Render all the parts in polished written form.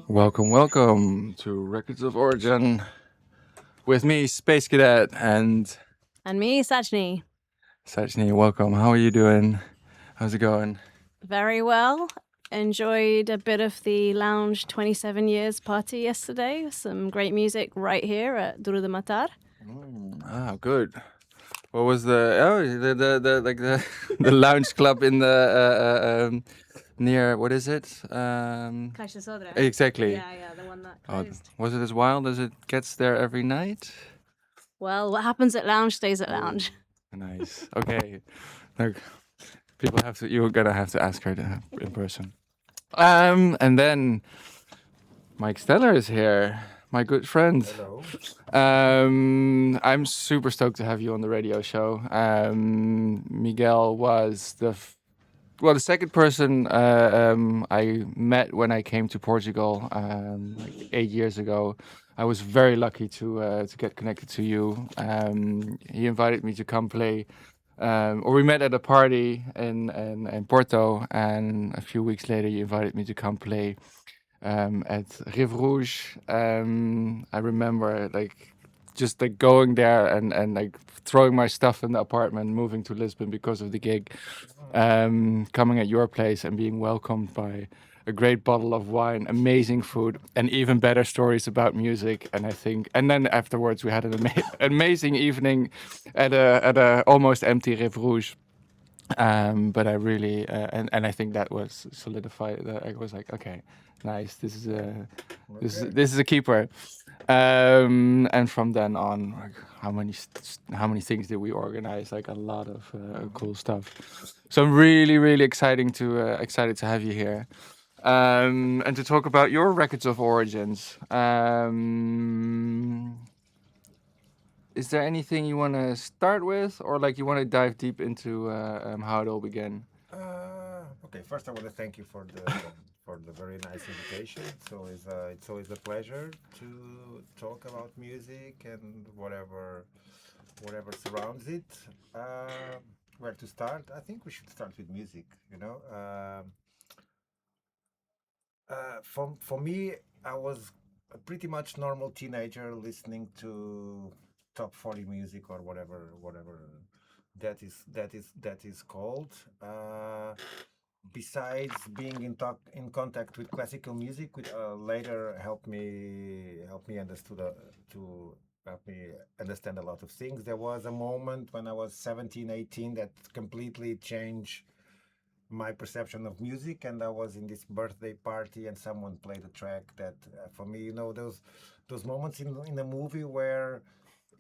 Welcome, welcome to Records of Origin with me, Space Cadet, and And me, Sajni. Sajni. Welcome. How are you doing? How's it going? Very well. Enjoyed a bit of the Lounge 27 Years party yesterday. Some great music right here at Duro de Matar. Good. What was the like the the lounge club in the near, what is it? Caixa Sodra. Exactly. Yeah, the one that Oh, closed. was it as wild as it gets there every night? Well, what happens at Lounge stays at Lounge. Nice. Okay. Look, people have to. You're gonna have to ask her in person. And then Mike Steller is here, my good friend. Hello. I'm super stoked to have you on the radio show. Miguel was the second person I met when I came to Portugal like 8 years ago. I was very lucky to get connected to you. He invited me to come play. Or we met at a party in Porto, and a few weeks later, you invited me to come play at Rive Rouge. I remember like just like going there and like throwing my stuff in the apartment, moving to Lisbon because of the gig, coming at your place and being welcomed by a great bottle of wine, amazing food, and even better stories about music. And I think, and then afterwards we had an amazing evening at a almost empty Rive Rouge. But I really and I think that was solidified. That I was like, okay, nice. This is a keeper. And from then on, like, how many things did we organize? Like a lot of cool stuff. So I'm really excited to have you here. And to talk about your records of origins. Is there anything you want to start with, or like you want to dive deep into how it all began? Okay. First, I want to thank you for the very nice invitation. It's always a pleasure to talk about music and whatever surrounds it. Where to start? I think we should start with music. For me, I was a pretty much normal teenager listening to top 40 music or whatever that is called. Besides being in contact with classical music, which later helped me to help me understand a lot of things. There was a moment when I was 17, 18 that completely changed my perception of music, and I was in this birthday party and someone played a track that for me, those moments in a movie where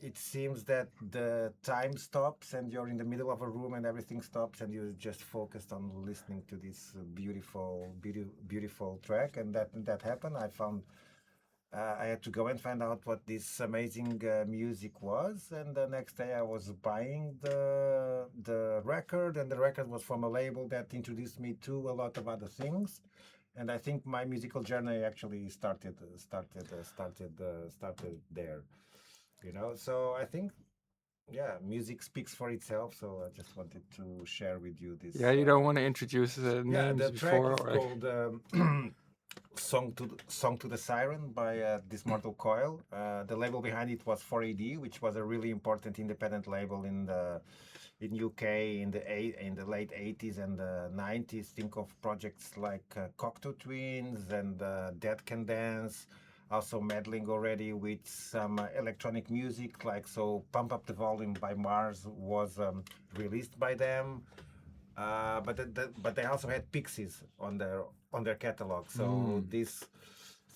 it seems that the time stops and you're in the middle of a room and everything stops and you're just focused on listening to this beautiful track. And that happened. I had to go and find out what this amazing music was, and the next day I was buying the record, and the record was from a label that introduced me to a lot of other things. And I think my musical journey actually started there. So I think, yeah, music speaks for itself. So I just wanted to share with you this. Yeah, you don't want to introduce Yeah, names the track before, is or called "Song to the Siren" by Dismortal Coil. The label behind it was 4AD, which was a really important independent label in UK in the late 80s and the 90s. Think of projects like Cocteau Twins and Dead Can Dance. Also meddling already with some electronic music, like so "Pump Up the Volume" by Mars was released by them. But they also had Pixies on their catalog. So this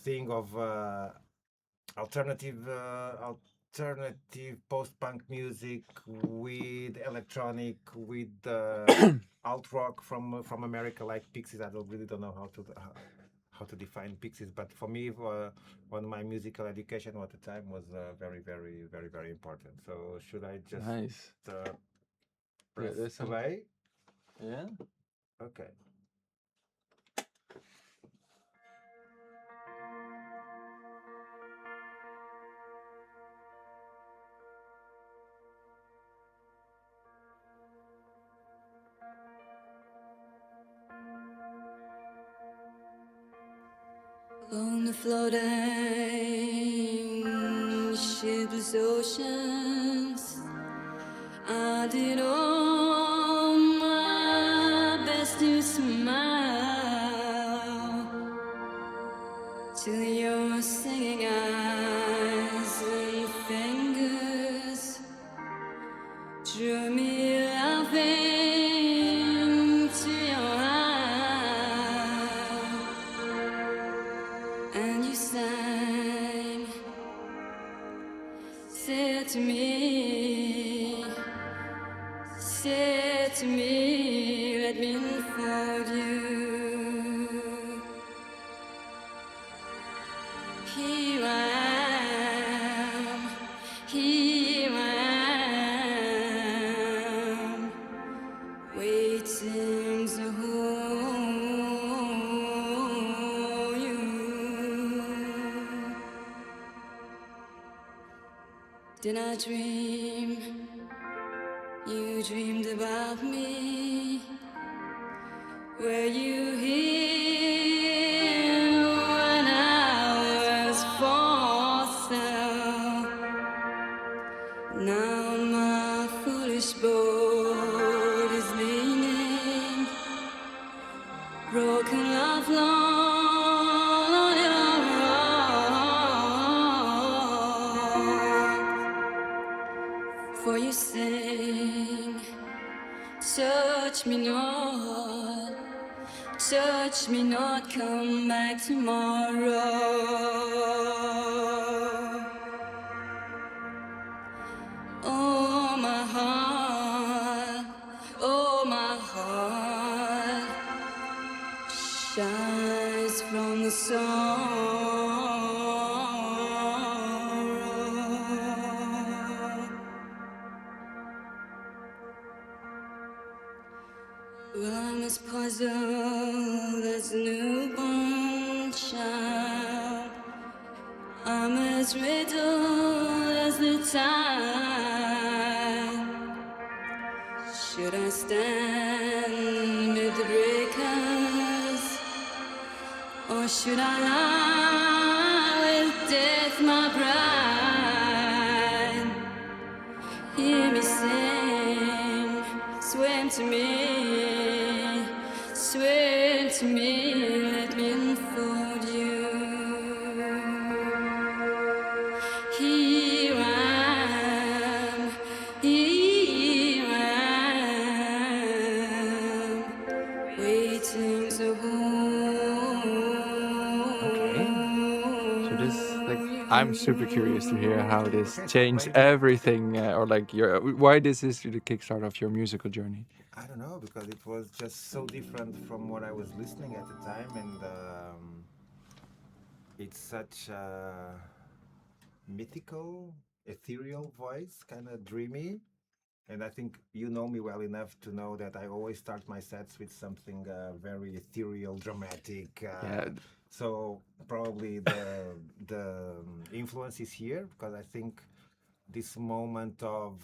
thing of alternative post-punk music with electronic, with alt rock from America, like Pixies. I don't know how to define Pixies, but for me, on my musical education at the time was very important. So should I just nice. Yeah, press there's some. play? Yeah. Okay. On the floating shipless oceans, I did all my best to smile till your singing eyes and fingers drew me laughing to your heart, and you sang, said to me, let me unfold you. Here I am, here I am, waiting to hold you. Did I dream? You dreamed about me. Were you here when I was for sale? Now my foolish boat is leaning, broken off long on your rock. For you sing, touch me not, come back tomorrow. Oh my heart shines from the sorrow. Well, I'm as puzzled as a newborn child. I'm as riddled as the tide. Should I stand amid the breakers, or should I lie with death, my bride? Hear me sing, swim to me, let me unfold you. Here I am, waiting to Okay. So this, like, hold I'm super curious to hear how this changed everything, or like your why this is the kickstart of your musical journey. I don't know, because it was just so different from what I was listening at the time, and it's such a mythical, ethereal voice, kind of dreamy. And I think you know me well enough to know that I always start my sets with something very ethereal, dramatic. Yeah. So probably the influence is here, because I think this moment of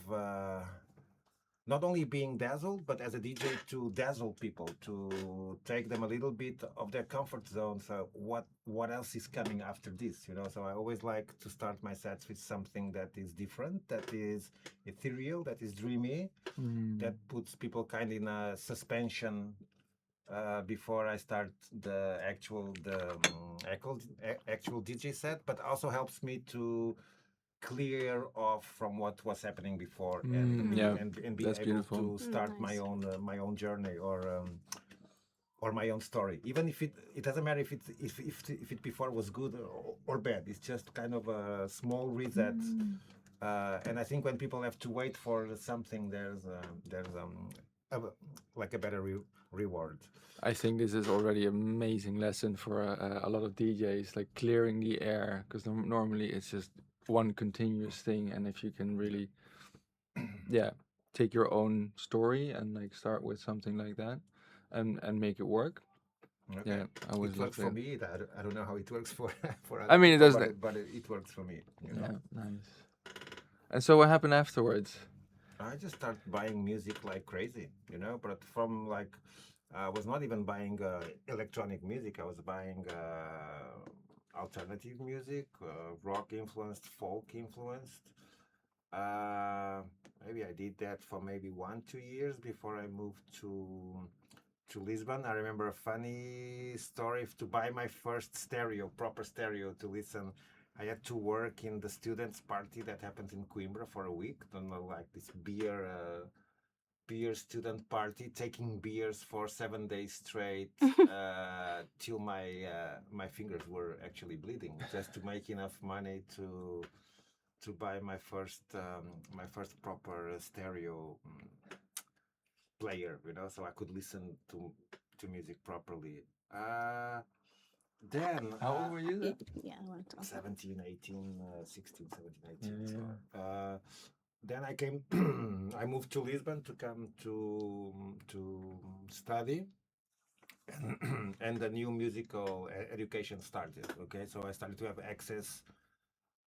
not only being dazzled, but as a DJ to dazzle people, to take them a little bit of their comfort zone. So what else is coming after this? You know, so I always like to start my sets with something that is different, that is ethereal, that is dreamy, that puts people kind of in a suspension before I start the actual DJ set, but also helps me to clear off from what was happening before, Yeah, and be that's able beautiful. to start Nice. my own journey, or my own story, even if it doesn't matter if it before was good or bad. It's just kind of a small reset. And I think when people have to wait for something, there's a, like a better reward. I think this is already an amazing lesson for a lot of DJs, like clearing the air, because normally it's just one continuous thing, and if you can really, yeah, take your own story and like start with something like that, and make it work. Okay. Yeah, I always It love works for that. me. I don't know how it works for for I other mean, it people, doesn't. but it works for me. You know. Yeah, nice. And so what happened afterwards? I just started buying music like crazy, you know, but from like, I was not even buying electronic music. I was buying alternative music, rock influenced, folk influenced. Uh, Maybe I did that for maybe 1 2 years before I moved to Lisbon. I remember a funny story. To buy my first stereo, proper stereo to listen, I had to work in the students' party that happens in Coimbra for a week. Don't know, like this beer student party, taking beers for 7 days straight till my fingers were actually bleeding, just to make enough money to buy my first proper stereo player, so I could listen to music properly. Then How old were you then? Yeah, I want to. 17, 18, 16, 17, 18. Yeah. So, then I came, I moved to Lisbon to come to study, and the new musical education started. Okay, so I started to have access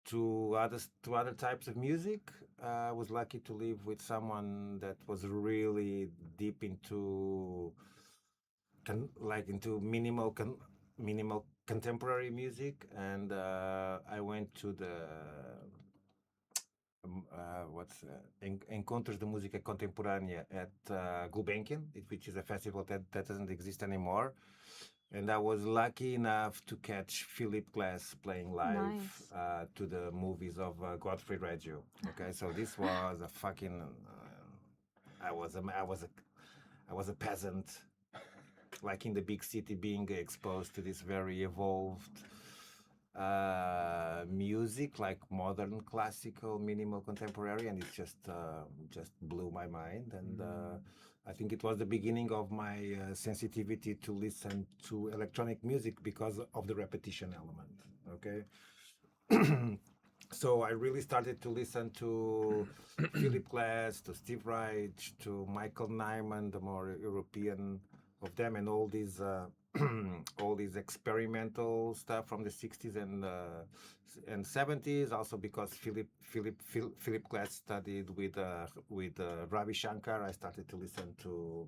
to other types of music. I was lucky to live with someone that was really deep into into minimal contemporary music, and I went to the Encontros de Música Contemporânea at Gulbenkian, which is a festival that doesn't exist anymore. And I was lucky enough to catch Philip Glass playing live Nice. to the movies of Godfrey Reggio. Okay, so this was a fucking. I was a peasant, like in the big city, being exposed to this very evolved music, like modern classical, minimal contemporary, and it just blew my mind. And I think it was the beginning of my sensitivity to listen to electronic music because of the repetition element. Okay. So I really started to listen to Philip Glass, to Steve Reich, to Michael Nyman, the more European of them, and all these all these experimental stuff from the 60s and 70s. Also because Philip Glass studied with Ravi Shankar, I started to listen to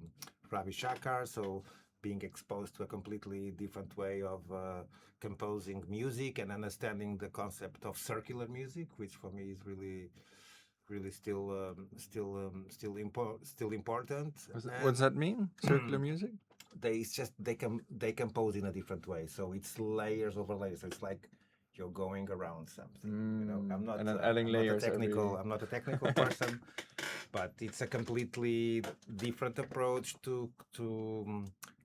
Ravi Shankar. So being exposed to a completely different way of composing music and understanding the concept of circular music, which for me is really still important. What's that mean? Circular music? They compose in a different way, so it's layers over layers. So it's like you're going around something. I'm not And then adding layers I'm not a technical person, but it's a completely different approach to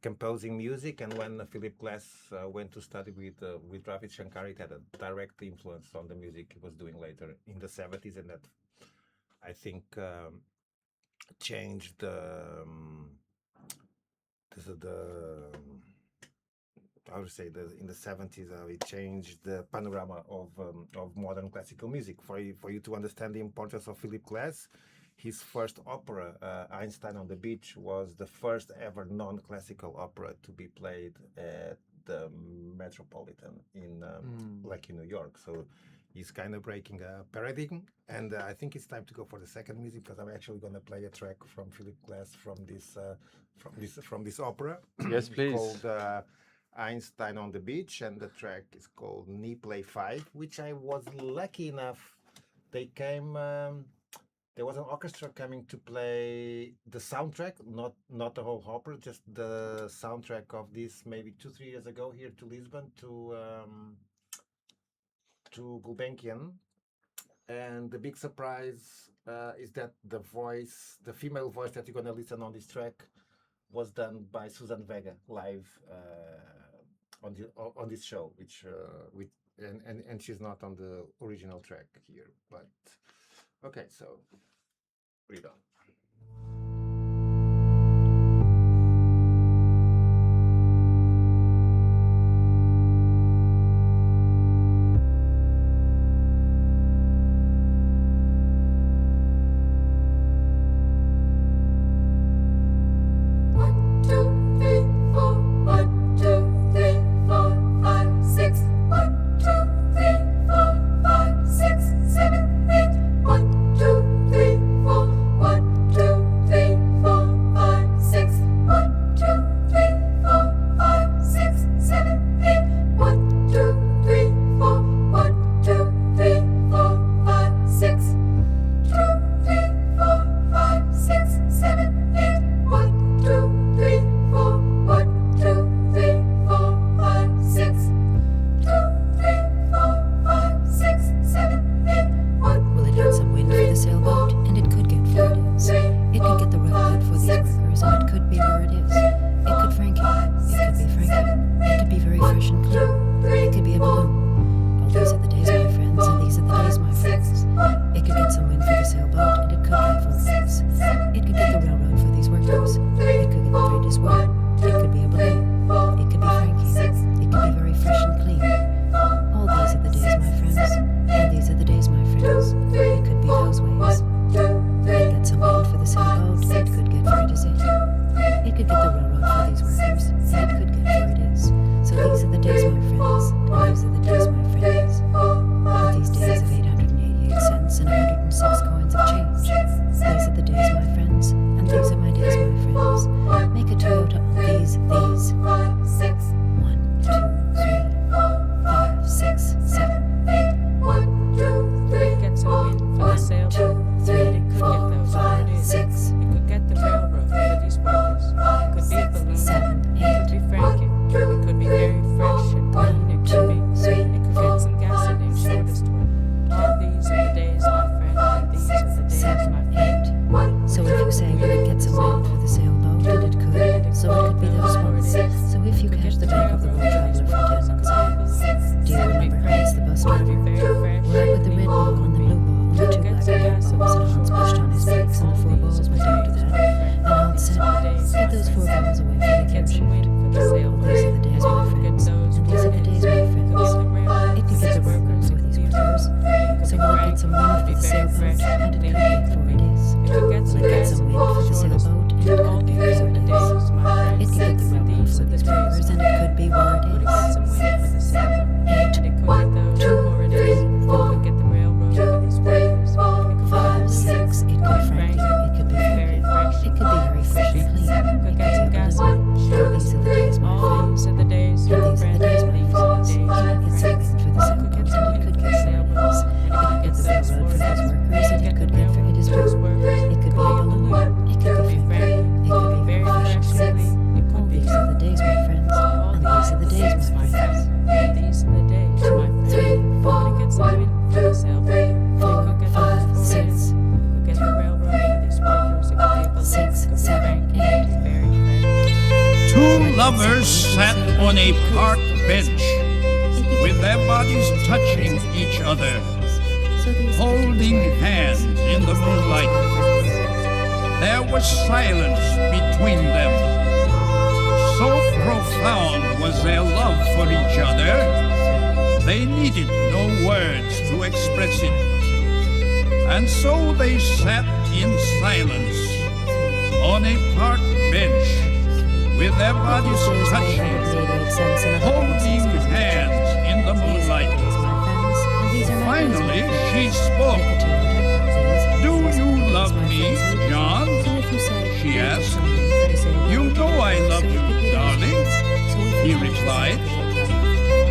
composing music. And when Philip Glass went to study with Ravi Shankar, it had a direct influence on the music he was doing later in the 70s, and that I think changed the I would say in the 70s, it changed the panorama of modern classical music. For you to understand the importance of Philip Glass, his first opera, Einstein on the Beach, was the first ever non-classical opera to be played at the Metropolitan in New York. So he's kind of breaking a paradigm, and I think it's time to go for the second music, because I'm actually going to play a track from Philip Glass from this opera. Yes, please. Called Einstein on the Beach, and the track is called Knee Play 5, which I was lucky enough. They came. There was an orchestra coming to play the soundtrack, not the whole opera, just the soundtrack of this, maybe 2-3 years ago, here to Lisbon, to Gulbenkian. And the big surprise is that the female voice that you're going to listen on this track, was done by Susan Vega live on this show, which and she's not on the original track here. But okay, so read on. One, two, three, four, 1, the railroad for these workers, and it could get where it is. So these are the days, my friends, and these are the days, my friends. But these days of 888 cents and 106 coins of change. These are the days, my friends, and these are my days, my friends. Make a Toyota on these. 1, 2, 3, 5, 6, 7, 8. 1, 2, 3. It gets a win for the sailboat. 3, It could 4, get those 5, ideas. 6, It could get the railroad for these workers. It could be a balloon. 7, It 8. could be franking. It could be very fresh and clean. It could be. 3. It could get some gasoline shortest work. All these are the days, my friend, and these are the days, 7, my friend. 8. So if you say that it gets a wind for the sailboat, and it could, so it could be those ones. So if you catch the back of the boat traveler from 10 months ago, do you remember how it's the bus driver? Where I put the red ball on the blue ball and the two black balls, and Hans pushed on his brakes and the 4 balls went down to that, and Hans said, get those 4 balls away from the gear shift. Well, these are the days, my friends, and these are the days, my friends. It could get the railroad for these workers. So will it get some wind for the sailboat, and it could get 4 days. Will it get some wind for the sailboat, and it could get 4 days. It could get the railroad for these workers, and it could be where it is. 8, 2, 3, 4, 5, 6. It could be Frankie. It could be Frankie. It could be very fresh and clean. It could be a balloon. Now these are the days, my friends. These are the days, And these are the days, my these are the friends. days, It could get some wind for the sailboat, and it could get sailboats. It could get the railroad for those workers, and it could get for it as well. It could be a balloon. It could be Frankie. It could be very fresh and clean. All these are the days, my friends. And these are the days, my friends. These are the days, my 2, friend. 3, 4, It gets a wind for the sailboat. 4, 5, 6, It could get the railroad for these workers. It could be a balloon. 6, It could be 7, Frankie. 8. Very fresh. Two lovers sat on a park bench with their bodies touching each other, So these are the holding days, my hands in the moonlight. There was silence between them. So profound was their love for each other, they needed no words to express it. And so they sat in silence on a park bench with their bodies touching, holding hands in the moonlight. Finally, she spoke. Do you love me, John? She asked. You know I love you, darling, he replied.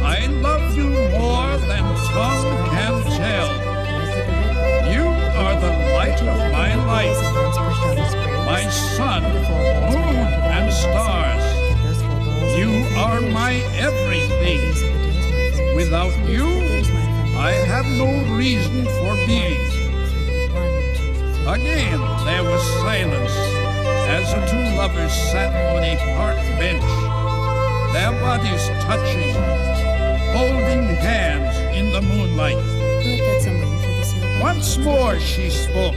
I love you more than tongue can tell. You are the light of my life, my sun, moon, and stars. You are my everything. Without you, I have no reason for being. Again, there was silence as the two lovers sat on a park bench, their bodies touching, holding hands in the moonlight. Once more she spoke.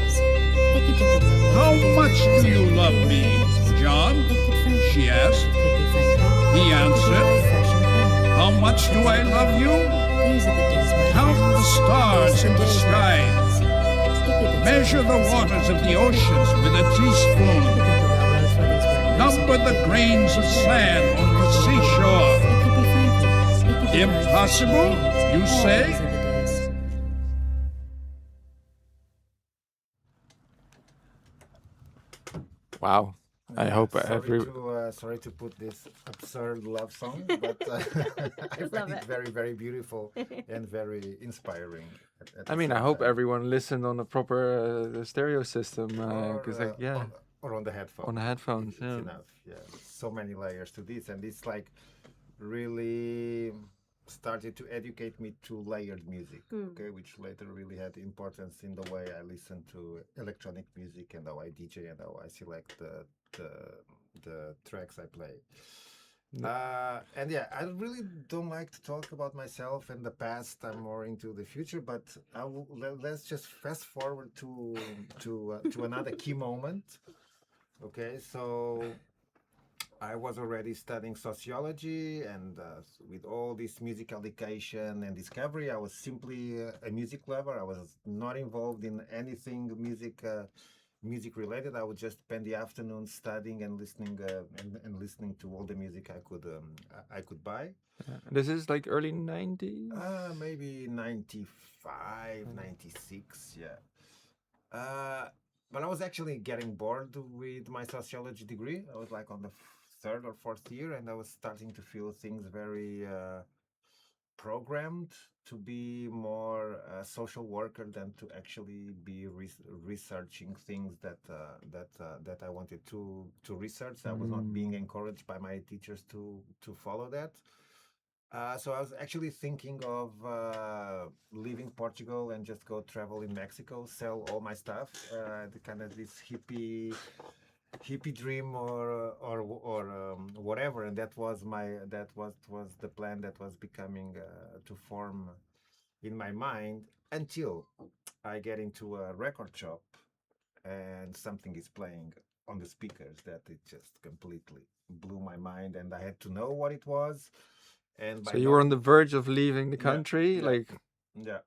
How much do you love me, John? She asked. He answered. How much do I love you? Count the stars in the sky. Measure the waters of the oceans with a teaspoon. Number the grains of sand on the seashore. Impossible, you say? Wow. I hope Sorry to put this absurd love song, but I find it very, very beautiful and very inspiring. I mean, I hope everyone listened on a proper stereo system, because or on the headphones. On the headphones, It's yeah. enough. Yeah, so many layers to this, and it's like really started to educate me to layered music, okay, which later really had importance in the way I listen to electronic music and how I DJ and how I select the tracks I play. And yeah, I really don't like to talk about myself and the past. I'm more into the future, but let's just fast forward to another key moment. Okay, so I was already studying sociology, and with all this music education and discovery, I was simply a music lover. I was not involved in anything music music related, I would just spend the afternoon studying and listening and listening to all the music I could buy. This is like early 90s. Maybe 95, 96, yeah. But I was actually getting bored with my sociology degree. I was like on the third or fourth year, and I was starting to feel things very programmed to be more a social worker than to actually be researching things that I wanted to research. I was not being encouraged by my teachers to follow that. So I was actually thinking of leaving Portugal and just go travel in Mexico, sell all my stuff, the kind of this hippie dream or whatever. And that was the plan that was becoming to form in my mind until I get into a record shop and something is playing on the speakers that it just completely blew my mind, and I had to know what it was. And by So you were on knowing, the verge of leaving the yeah, country, yeah, like yeah,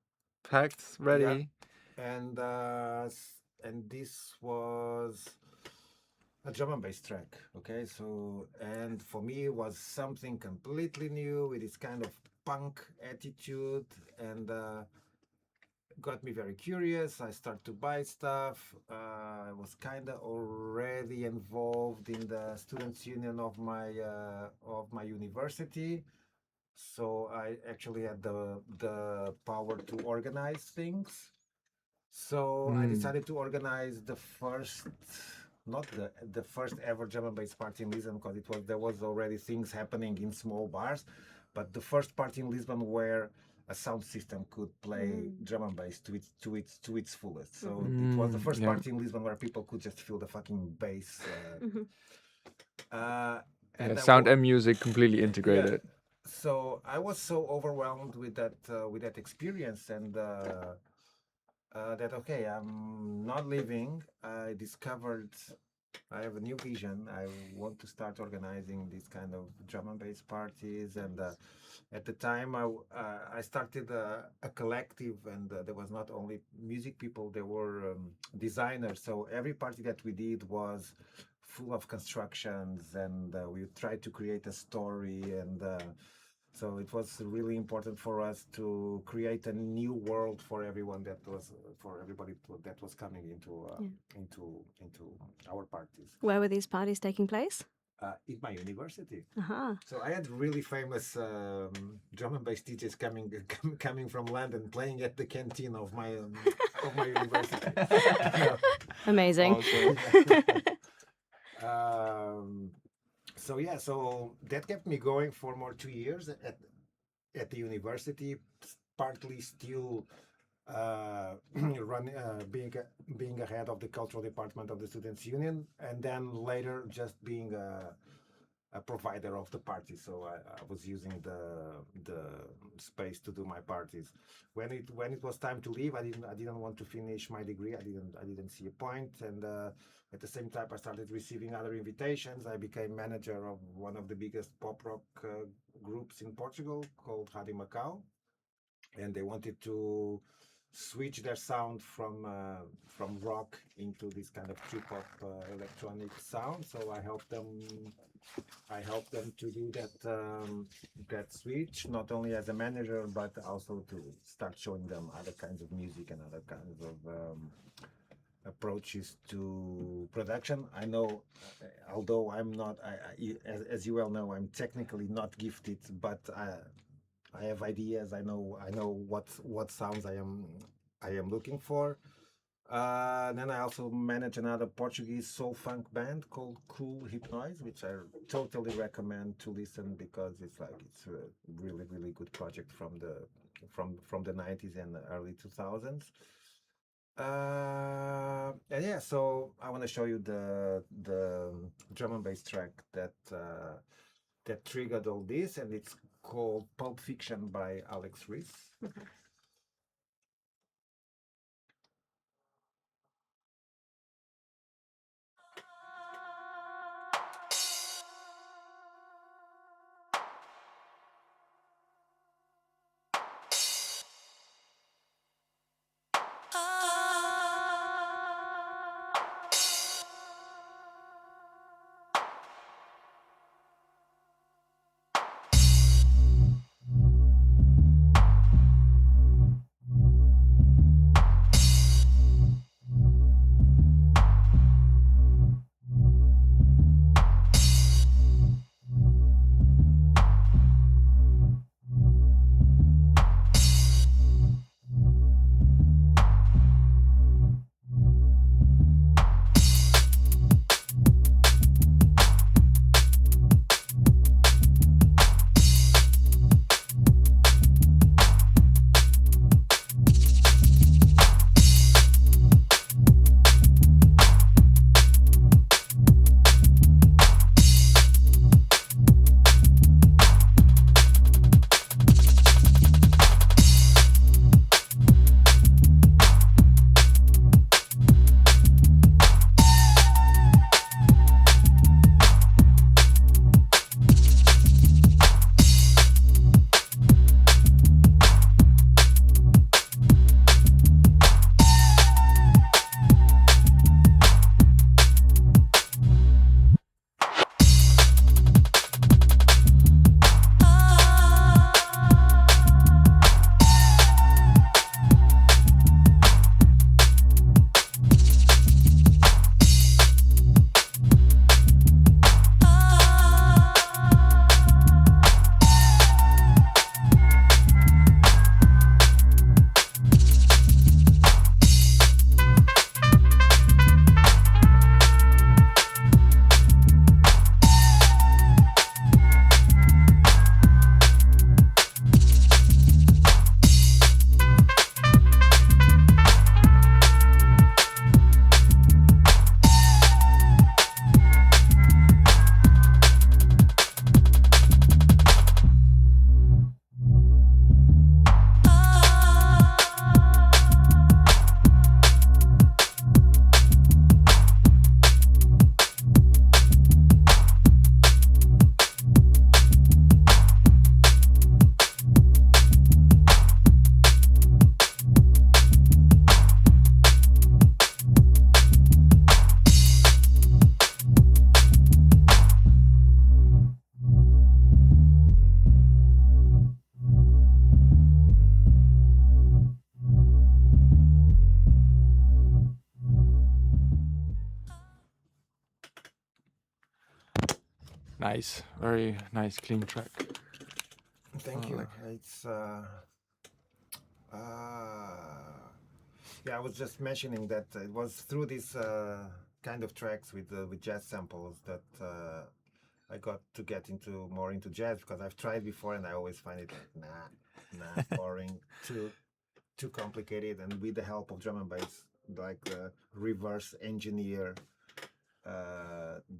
packed, yeah, ready. and this was a drum and bass track. Okay, so and for me it was something completely new with this kind of punk attitude, and got me very curious. I started to buy stuff. I was kind of already involved in the students' union of my university, so I actually had the power to organize things. So I decided to organize the first, not the first ever drum and bass party in Lisbon, because there was already things happening in small bars, but the first party in Lisbon where a sound system could play drum and bass to its fullest. So it was the first Yeah. party in Lisbon where people could just feel the fucking bass. And Yeah, that sound wa- and music completely yeah. integrated. So I was so overwhelmed with that experience, and that okay, I'm not leaving. I discovered I have a new vision. I want to start organizing these kind of drum and bass parties, and at the time I started a collective, and there was not only music people, there were designers. So every party that we did was full of constructions, and we tried to create a story, and so it was really important for us to create a new world for everyone for everybody that was coming into our parties. Where were these parties taking place? In my university. Uh-huh. So I had really famous drum and bass teachers coming from London, playing at the canteen of my university. Amazing. Also, So yeah, so that kept me going for more 2 years at the university, partly still being a head of the cultural department of the students union, and then later just being a provider of the party. So I was using the space to do my parties. When it was time to leave, I didn't want to finish my degree. I didn't see a point, and at the same time I started receiving other invitations. I became manager of one of the biggest pop rock groups in Portugal called Rádio Macau, and they wanted to switch their sound from rock into this kind of trip hop electronic sound. So I helped them to do that switch, not only as a manager but also to start showing them other kinds of music and other kinds of approaches to production. I know, although I'm not, as you well know, I'm technically not gifted, but I have ideas. I know what sounds I am looking for. Then I also manage another Portuguese soul funk band called Cool Hypnoise, which I totally recommend to listen because it's a really good project from the 90s and the early 2000s. And yeah, so I want to show you the drum and bass track that triggered all this, and it's called Pulp Fiction by Alex Reese. Nice, very nice, clean track. Thank you. It's yeah. I was just mentioning that it was through these kind of tracks with jazz samples that I got to get into more into jazz, because I've tried before and I always find it like boring, too complicated, and with the help of drum and bass, like reverse engineer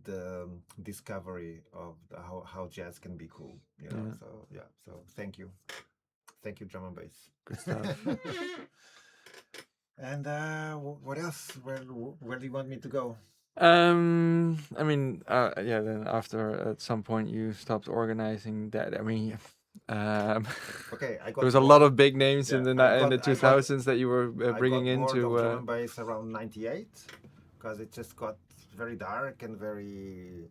the discovery of how jazz can be cool, you know. Yeah. So yeah, so thank you, drum and bass. Good stuff. And what else? Where do you want me to go? I mean, yeah. Then after at some point you stopped organizing that. I mean, Okay, I got there was a lot bored. of big names in Yeah, the 2000s that you were I bringing got bored into. of drum and bass around '98, because it just got very dark and very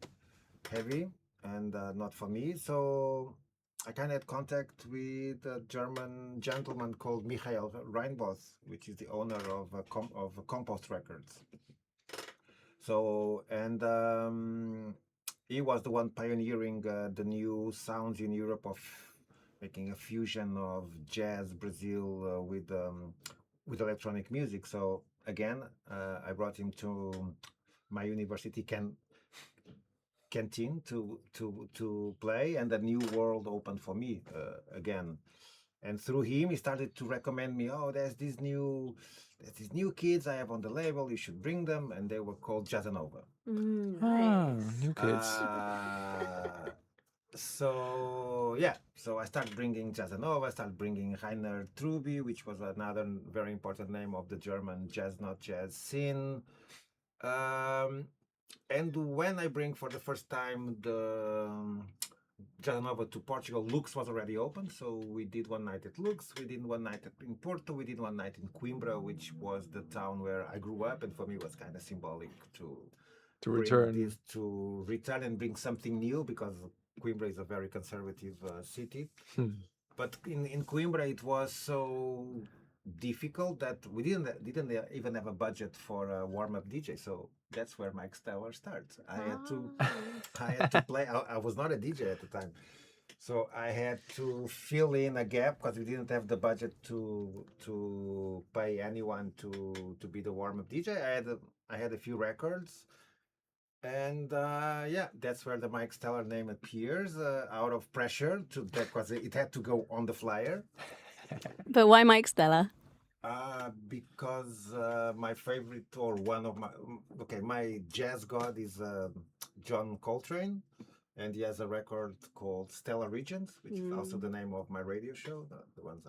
heavy, and not for me. So I kind of had contact with a German gentleman called Michael Reinboth, which is the owner of Compost Records. So, and he was the one pioneering the new sounds in Europe of making a fusion of jazz, Brazil, with electronic music. So again, I brought him to my university canteen to play, and a new world opened for me again. And through him, he started to recommend me. Oh, there's these new kids I have on the label. You should bring them. And they were called Jazzanova. Nice. New kids. So yeah, so I started bringing Jazzanova. I started bringing Rainer Truby, which was another very important name of the German jazz, not jazz scene. And when I bring for the first time the Jazzanova to Portugal, Lux was already open. So we did one night at Lux, we did one night in Porto, we did one night in Coimbra, which was the town where I grew up, and for me it was kind of symbolic to return. To return and bring something new, because Coimbra is a very conservative city. But in Coimbra it was so difficult that we didn't even have a budget for a warm-up DJ. So that's where Mike Steller starts. I had to play. I was not a DJ at the time, so I had to fill in a gap, because we didn't have the budget to pay anyone to be the warm-up DJ. I had a few records. And yeah, that's where the Mike Steller name appears, out of pressure, because it had to go on the flyer. But why Mike Stella? Because my favorite, or one of my jazz god is John Coltrane, and he has a record called Stellar Regions, which is also the name of my radio show, the ones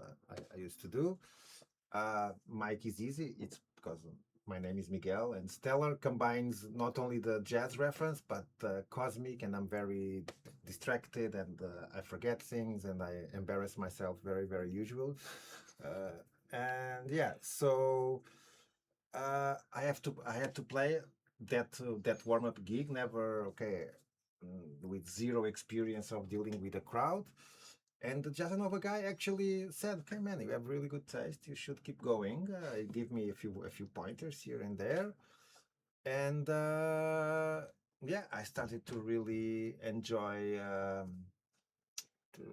I used to do. Mike is easy. It's because my name is Miguel, and Stellar combines not only the jazz reference, but cosmic, and I'm very distracted, and I forget things, and I embarrass myself very, very usual. And yeah, so I had to play that warm-up gig, with zero experience of dealing with a crowd. And the Jazzanova guy actually said, "Okay, man, you have really good taste. You should keep going. Give me a few pointers here and there." And yeah, I started to really enjoy to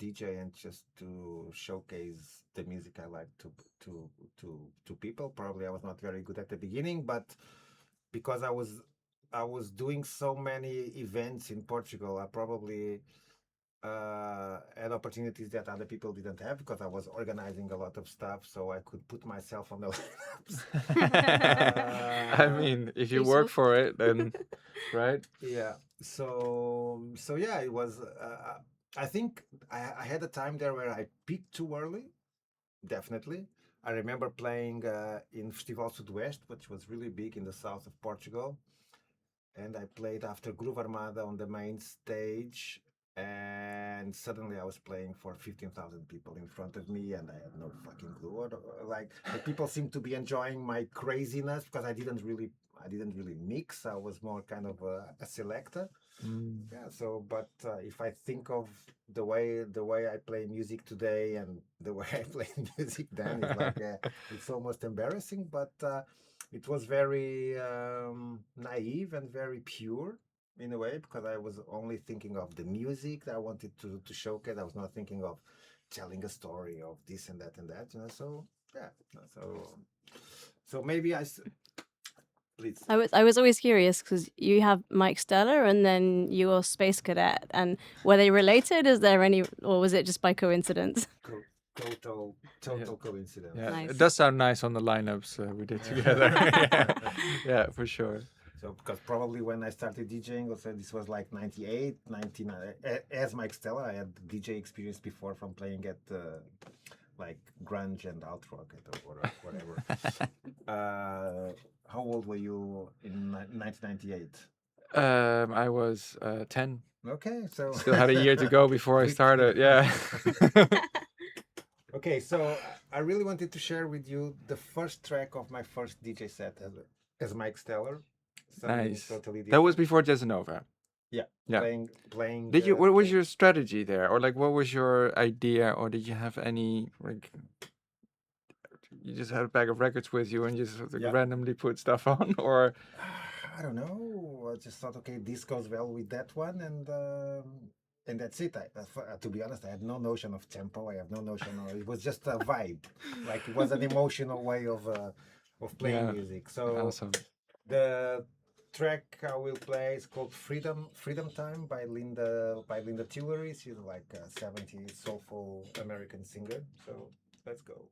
DJ, and just to showcase the music I like to people. Probably I was not very good at the beginning, but because I was doing so many events in Portugal, I probably had opportunities that other people didn't have, because I was organizing a lot of stuff, so I could put myself on the lineups. I mean, if you work for it, then right? Yeah. So yeah, it was. I think I had a time there where I peaked too early. Definitely. I remember playing in Festival Sudoeste, which was really big in the south of Portugal, and I played after Groove Armada on the main stage. And suddenly I was playing for 15,000 people in front of me, and I had no fucking clue what, like, the people seemed to be enjoying my craziness, because I didn't really mix. I was more kind of a selector. Yeah. So, but if I think of the way I play music today and the way I play music then, it's like it's almost embarrassing. But it was very naive and very pure. in a way, because I was only thinking of the music that I wanted to showcase. I was not thinking of telling a story of this and that and that. So yeah, so maybe please. I was always curious because you have Mike Stella and then you're Space Cadet, and were they related? Is there any, or was it just by coincidence? Total coincidence. Yeah, Nice. it does sound nice on the lineups we did together. Yeah, for sure. So because probably when I started DJing, also this was like 98, 99. As Mike Stella, I had DJ experience before from playing at like grunge and alt rock or whatever. How old were you in 1998? I was 10. Okay, so Still had a year to go before I started. Yeah. Okay, so I really wanted to share with you the first track of my first DJ set as Mike Steller. Something Nice. totally That was different. before Jazzanova. Yeah. Yeah. Playing. Did you? What was your strategy there, or like what was your idea, or did you have any like? You just had a bag of records with you and just sort of Yeah. randomly put stuff on, or I don't know. I just thought, okay, this goes well with that one, and that's it. To be honest, I had no notion of tempo. I have no notion. It was just a vibe. Like it was an emotional way of playing Yeah. music. So awesome. the track I will play is called Freedom Time by Linda Tillery. She's like a 70s soulful American singer. So let's go.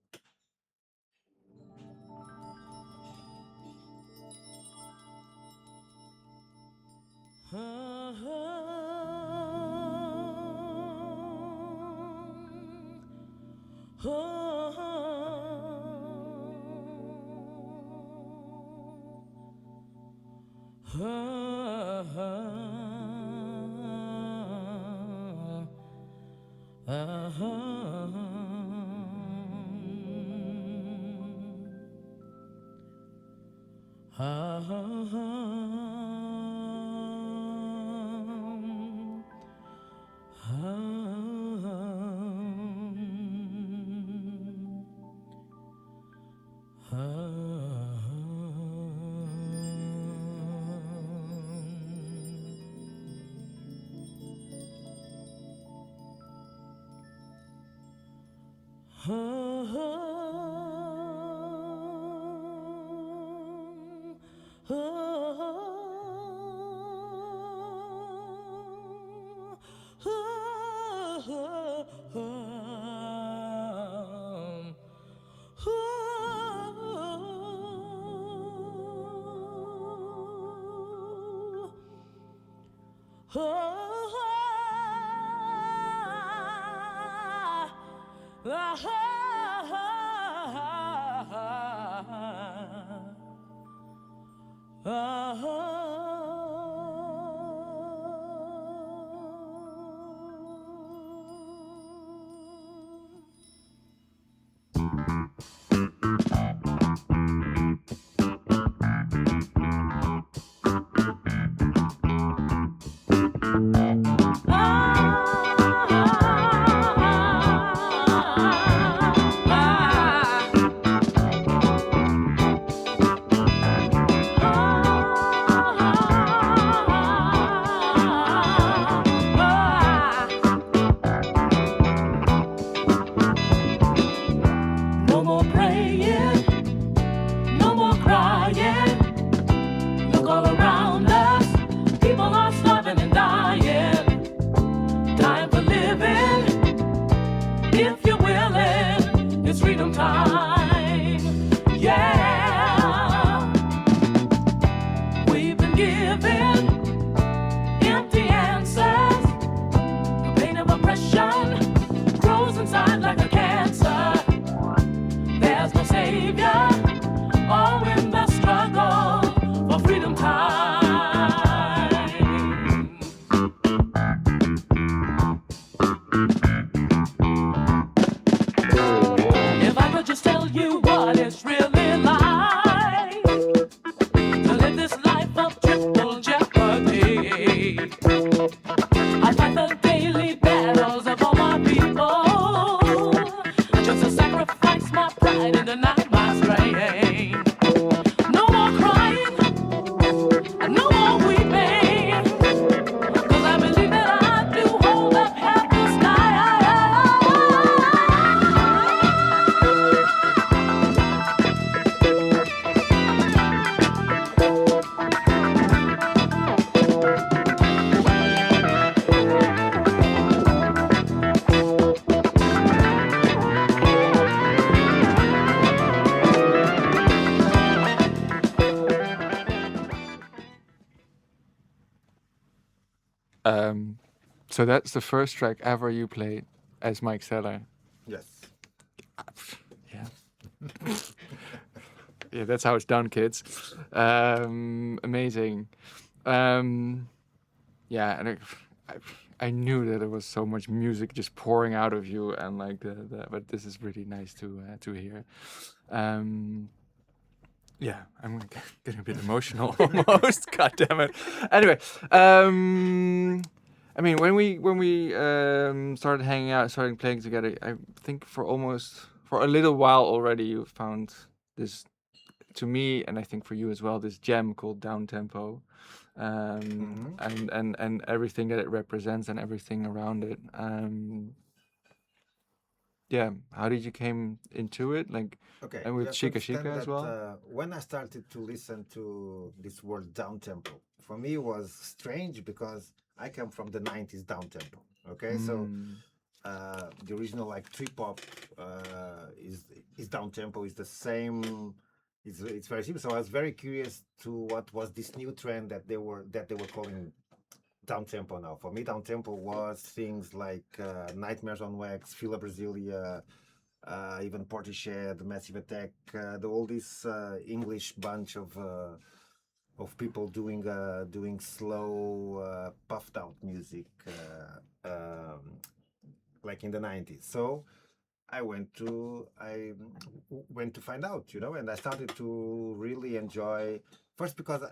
No more praying, no more crying. Look all around us, people are starving and dying. Time for living, if you're willing, it's freedom time. Yeah, we've been given empty answers. The pain of oppression grows inside like a cancer. There's no savior, all in the struggle for freedom time. If I could just tell you what it's really like to live this life of triple jeopardy. I fight the daily battles of all my people, just to sacrifice my pride and deny my strength. No more crying, no more weeping. So that's the first track ever you played as Mike Steller. Yes. Yeah. Yeah, that's how it's done, kids. Amazing. Yeah, and I knew that there was so much music just pouring out of you, and like but this is really nice to hear. Yeah, I'm getting a bit emotional almost. God damn it. Anyway, I mean, when we started hanging out, started playing together, I think for a little while already, you found this, to me, and I think for you as well, this gem called down tempo, and everything that it represents and everything around it. Yeah, how did you came into it? Like, Okay, and you with have to Shika understand Shika as that well. when I started to listen to this word down tempo, for me it was strange because I come from the 90s down tempo. Okay, so the original like trip hop is down tempo, is the same. It's very simple. So I was very curious to what was this new trend that they were calling down tempo now. For me, down tempo was things like Nightmares on Wax, Fila Brasilia, even Portishead, Massive Attack, all this English bunch of people doing slow, puffed out music, like in the 90s. So I went to find out, and I started to really enjoy first because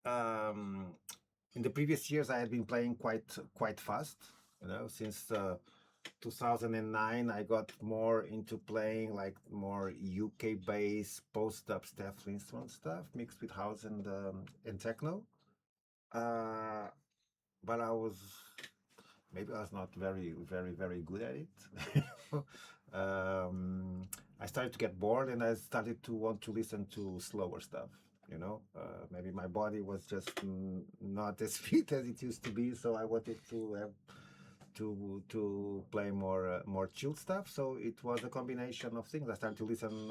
um, in the previous years I had been playing quite fast, since 2009 I got more into playing like more UK based post dubstep instrument stuff mixed with house and techno. Uh, but maybe I was not very good at it. I started to get bored and I started to want to listen to slower stuff. Maybe my body was just not as fit as it used to be, so I wanted to have to play more chill stuff. So it was a combination of things. I started to listen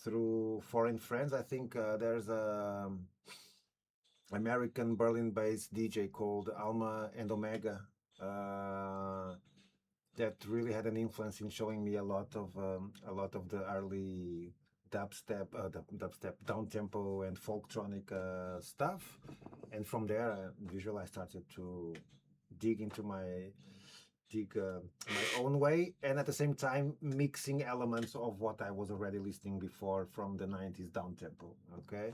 through foreign friends. I think there's a American Berlin-based DJ called Alma and Omega that really had an influence in showing me a lot of the early dubstep, down tempo, and folktronic stuff. And from there, usually I started to dig into my own way, and at the same time mixing elements of what I was already listening before from the 90s down tempo. Okay.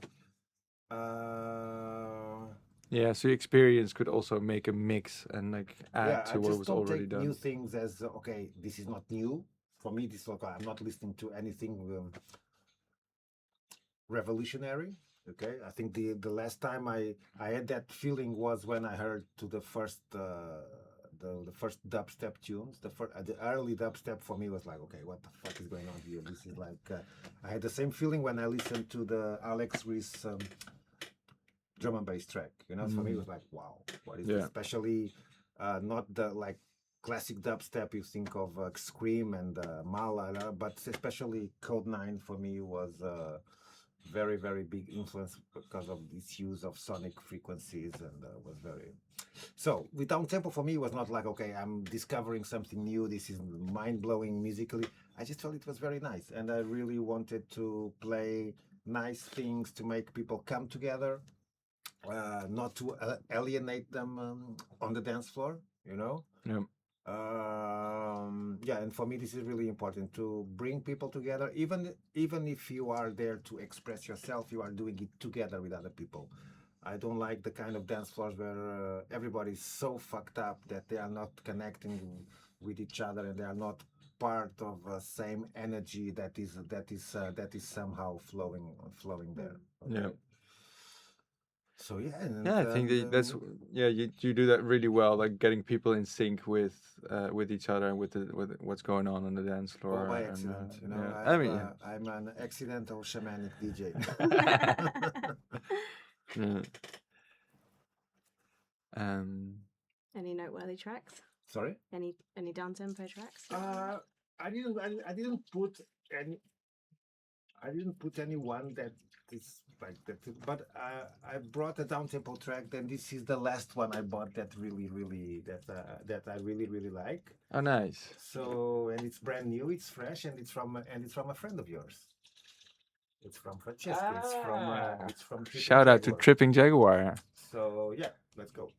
Yeah, so your experience could also make a mix and like add Yeah, to I what just was don't already take new done. things as okay. This is not new for me. This is okay. I'm not listening to anything revolutionary. Okay, I think the last time I had that feeling was when I heard to the first the first dubstep tunes. The early dubstep for me was like, okay, what the fuck is going on here? This is like I had the same feeling when I listened to the Alex Reese drum and bass track. So for me it was like, wow, what is this? Especially not the like classic dubstep you think of Scream and Mala, but especially Code 9 for me was very big influence because of this use of sonic frequencies, and was very so with down tempo. For me it was not like, okay, I'm discovering something new, this is mind-blowing musically. I just felt it was very nice, and I really wanted to play nice things to make people come together, not to alienate them on the dance floor. Yeah. Yeah, and for me this is really important to bring people together. Even if you are there to express yourself, you are doing it together with other people. I don't like the kind of dance floors where everybody's so fucked up that they are not connecting with each other, and they are not part of the same energy that is somehow flowing there. Okay? Yeah. So yeah, Yeah, I think that's you do that really well, like getting people in sync with each other and with what's going on the dance floor. all by And, accident, yeah, I I have, mean, yeah. I'm an accidental shamanic DJ. Yeah. Um, Any noteworthy tracks? Sorry. Any down tempo tracks? I didn't put any. I didn't put anyone that is like that. But I brought a down tempo track. Then this is the last one I bought that that I really like. Oh, nice. So and it's brand new, it's fresh, and it's from a friend of yours. It's from Francesco. It's from Tripping Shout out to Jaguar. Tripping Jaguar. So yeah, let's go.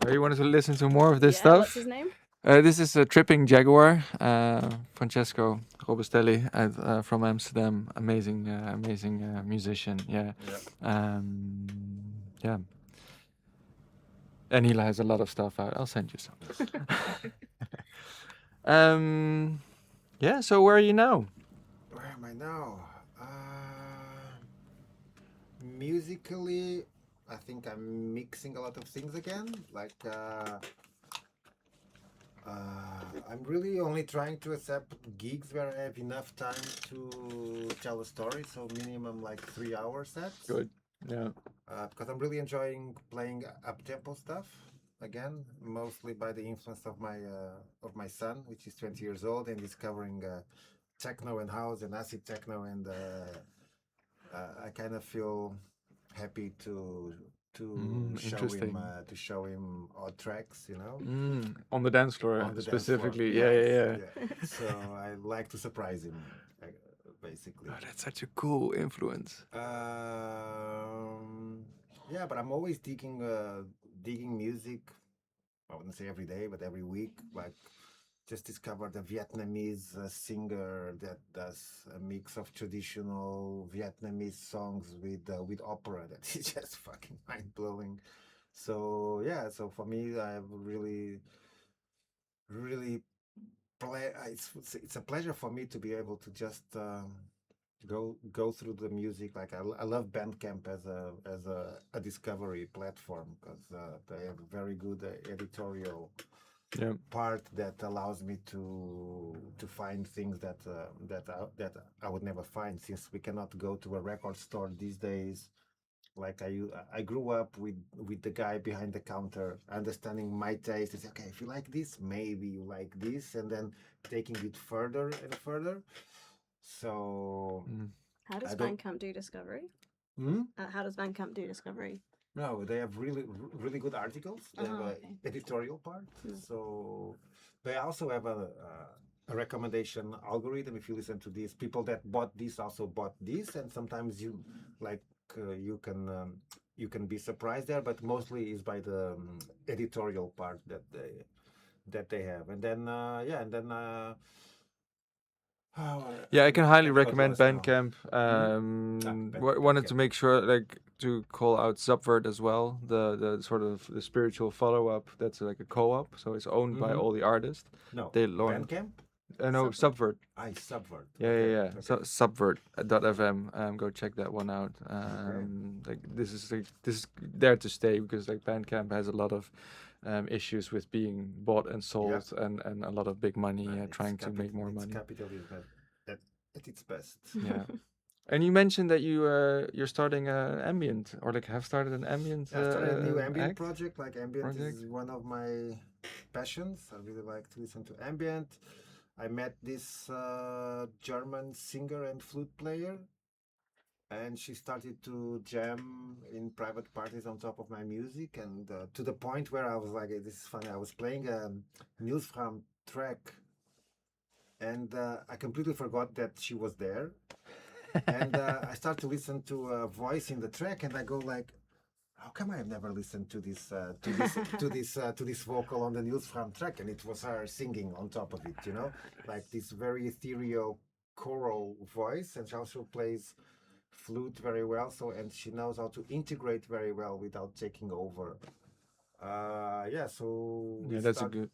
So you wanted to listen to more of this Yeah, stuff? what's his name? This is a Tripping Jaguar, Francesco Robustelli from Amsterdam. Amazing musician. Yeah. Yeah. And he has a lot of stuff out. I'll send you some. Yeah. So where are you now? Where am I now? Musically, I think I'm mixing a lot of things again. Like, I'm really only trying to accept gigs where I have enough time to tell a story. So minimum like 3 hour sets. Good. Yeah. Because I'm really enjoying playing up-tempo stuff again, mostly by the influence of my son, which is 20 years old and discovering techno and house and acid techno, and I kind of feel happy to show him odd tracks, you know, On the dance floor, on the dance specifically. floor. Yeah. So I like to surprise him, basically. Oh, that's such a cool influence. Yeah, but I'm always digging music. I wouldn't say every day, but every week. Like, just discovered a Vietnamese singer that does a mix of traditional Vietnamese songs with opera. That is just fucking mind blowing. So yeah, so for me, I have really it's a pleasure for me to be able to just go through the music. Like I love Bandcamp as a discovery platform because they have a very good editorial Yeah. part that allows me to find things that I would never find, since we cannot go to a record store these days. Like I grew up with the guy behind the counter understanding my taste and say, okay, if you like this, maybe you like this, and then taking it further and further. So Mm. How does I don't. Bandcamp do discovery? Hmm? How does Bandcamp do discovery? No, they have really good articles. They have a Okay. editorial part. Hmm. So they also have a recommendation algorithm. If you listen to these, people that bought this also bought this, and sometimes you like you can be surprised there, but mostly is by the editorial part that they have. And then yeah, and then Yeah, I can highly forgot what recommend was now. Bandcamp. Wanted to Bandcamp. make sure, like, to call out Subvert as well, the sort of the spiritual follow up. That's like a co-op, so it's owned by Mhm. all the artists. No, They launched. Bandcamp. No, Subvert. I Subvert. Yeah, Okay, yeah, yeah. okay. So Subvert.fm. Go check that one out. Like this is there to stay, because like Bandcamp has a lot of issues with being bought and sold, and a lot of big money trying to make more money. Capitalism at its best. Yeah. And you mentioned that you're starting an ambient, or like have started an ambient. I started a new ambient act? project. Like ambient project? is one of my passions. I really like to listen to ambient. I met this German singer and flute player, and she started to jam in private parties on top of my music, and to the point where I was like, "This is funny." I was playing a Niels Fram track, and I completely forgot that she was there. And I start to listen to a voice in the track, and I go like, "How come I have never listened to this to this vocal on the Niels Fram track?" And it was her singing on top of it, like this very ethereal choral voice, and she also plays flute very well. So, and she knows how to integrate very well without taking over. Yeah, so Yeah, that's a good.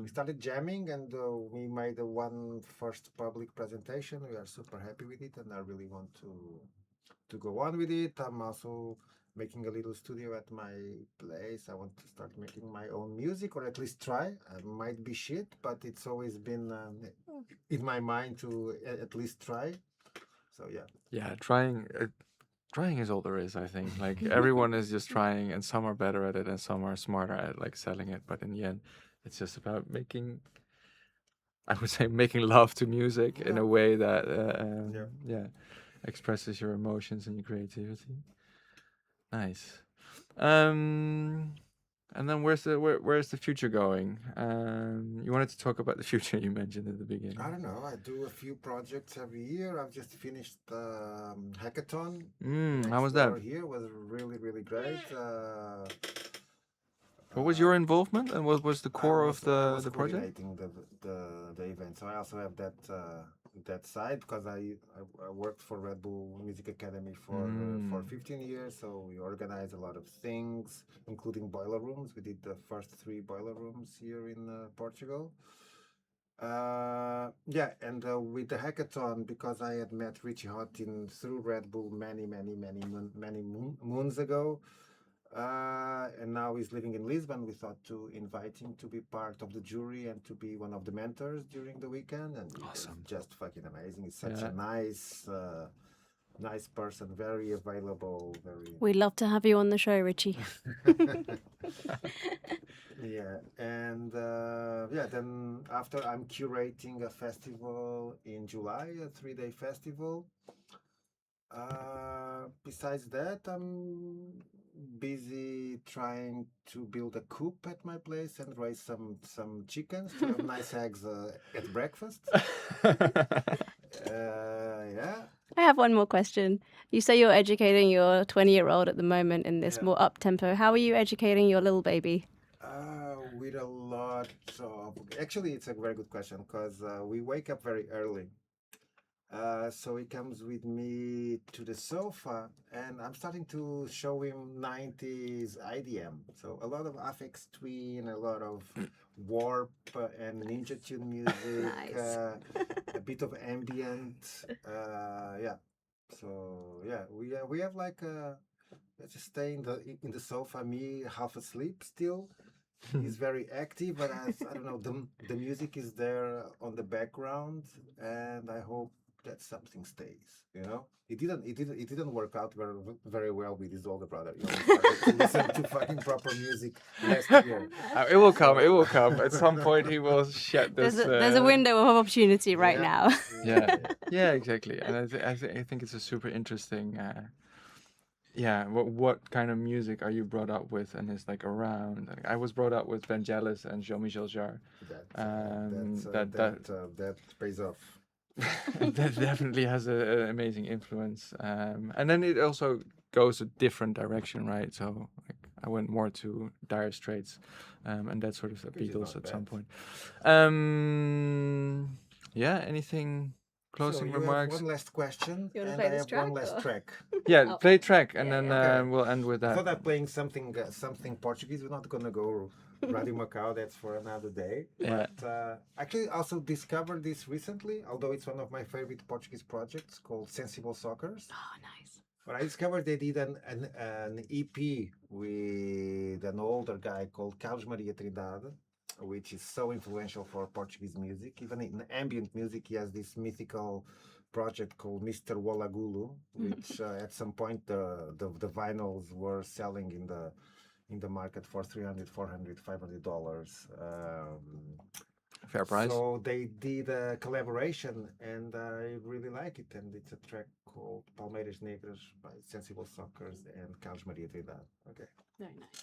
we started jamming, and we made one first public presentation. We are super happy with it, and I really want to go on with it. I'm also making a little studio at my place. I want to start making my own music, or at least try. I might be shit, but it's always been in my mind to at least try. So yeah. Yeah, trying is all there is, I think. Like everyone is just trying, and some are better at it, and some are smarter at like selling it. But in the end, it's just about making. I would say making love to music in a way that expresses your emotions and your creativity. Nice. And then where's the future going? You wanted to talk about the future, you mentioned at the beginning. I don't know. I do a few projects every year. I've just finished hackathon. How was that? Here was really great. What was your involvement, and what was the core of the project? Coordinating the event. So I also have that side, because I worked for Red Bull Music Academy for 15 years. So we organize a lot of things, including boiler rooms. We did the first 3 boiler rooms here in Portugal. Yeah, and with the hackathon, because I had met Richie Houghton through Red Bull many moons ago, and now he's living in Lisbon. We thought to invite him to be part of the jury and to be one of the mentors during the weekend, and Awesome. it's just fucking amazing. He's such a nice person, very available, very. We'd love to have you on the show, Richie. Yeah, and yeah, then after I'm curating a festival in July, a 3-day festival. Besides that, I'm busy trying to build a coop at my place and raise some chickens to have nice eggs at breakfast. Yeah. I have one more question. You say you're educating your 20-year-old at the moment in this more up-tempo. How are you educating your little baby? With a lot of... Actually, it's a very good question, because we wake up very early. So he comes with me to the sofa, and I'm starting to show him 90s IDM. So a lot of Aphex Twin, a lot of Warp and Ninja Tune music, Nice. a bit of ambient. Yeah. So yeah, we have like let's just stay in the sofa. Me half asleep still. He's very active, but I don't know, the music is there on the background, and I hope that something stays. You know, it didn't work out very well with his older brother. He only started to listen to fucking proper music last year. It will come. It will come. At some point, he will shed this. There's a window of opportunity right Yeah. now. Yeah, yeah, exactly. And I think it's a super interesting. Yeah, what kind of music are you brought up with, and is like around? Like, I was brought up with Vangelis and Jean-Michel Jarre. That pays off. That definitely has an amazing influence. And then it also goes a different direction, right? So like, I went more to Dire Straits, and that sort of stuff, Which is Beatles not at some bad. point. Yeah, anything closing So you remarks? have one last question, You wanna and play I this have track, one last or? track. Yeah, Oh. play track, and Yeah, then yeah. we'll end with I that. thought I'm playing something Portuguese. We're not gonna go Radio Macau. That's for another day. Yeah. But actually, also discovered this recently. Although it's one of my favorite Portuguese projects called Sensible Soccers. Oh, nice. But I discovered they did an EP with an older guy called Carlos Maria Trindade, which is so influential for Portuguese music. Even in ambient music, he has this mythical project called Mr. Wallagulu, which at some point the vinyls were selling in the market for $300, $400, $500. Fair price. So they did a collaboration, and I really like it. And it's a track called Palmeiras Negras by Sensible Soccers and Carlos Maria Trindade. Okay. Very nice.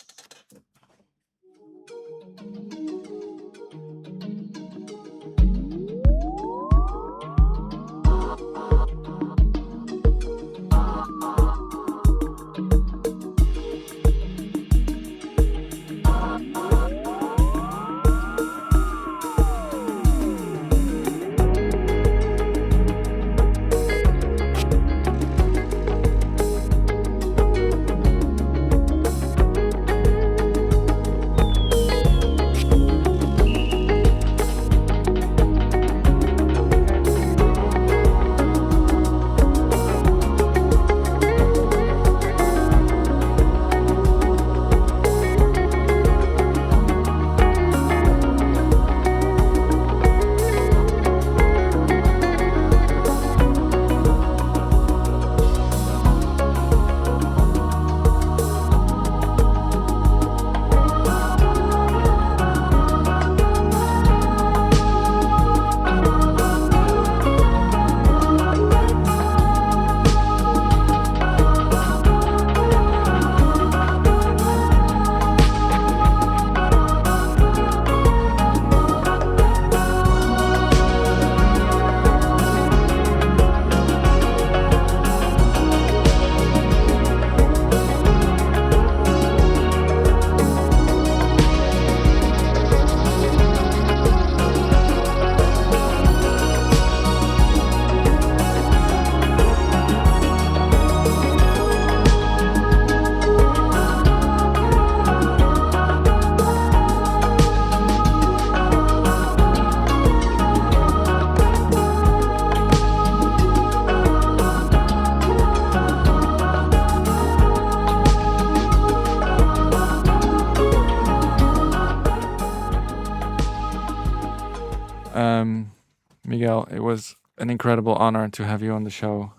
Miguel, it was an incredible honor to have you on the show.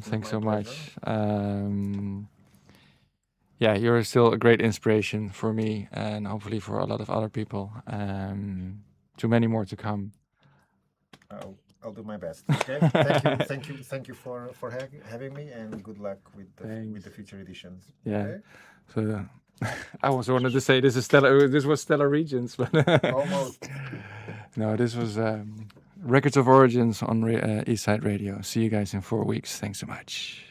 Thanks so My much. Yeah, you're still a great inspiration for me and hopefully for a lot of other people. Too many more to come. I'll do my best. Okay. Thank you for having me, and good luck with the future editions. Yeah. Okay? So I also wanted to say this was Stellar Regions, but Almost. no, this was Records of Origins on Eastside Radio. See you guys in 4 weeks. Thanks so much.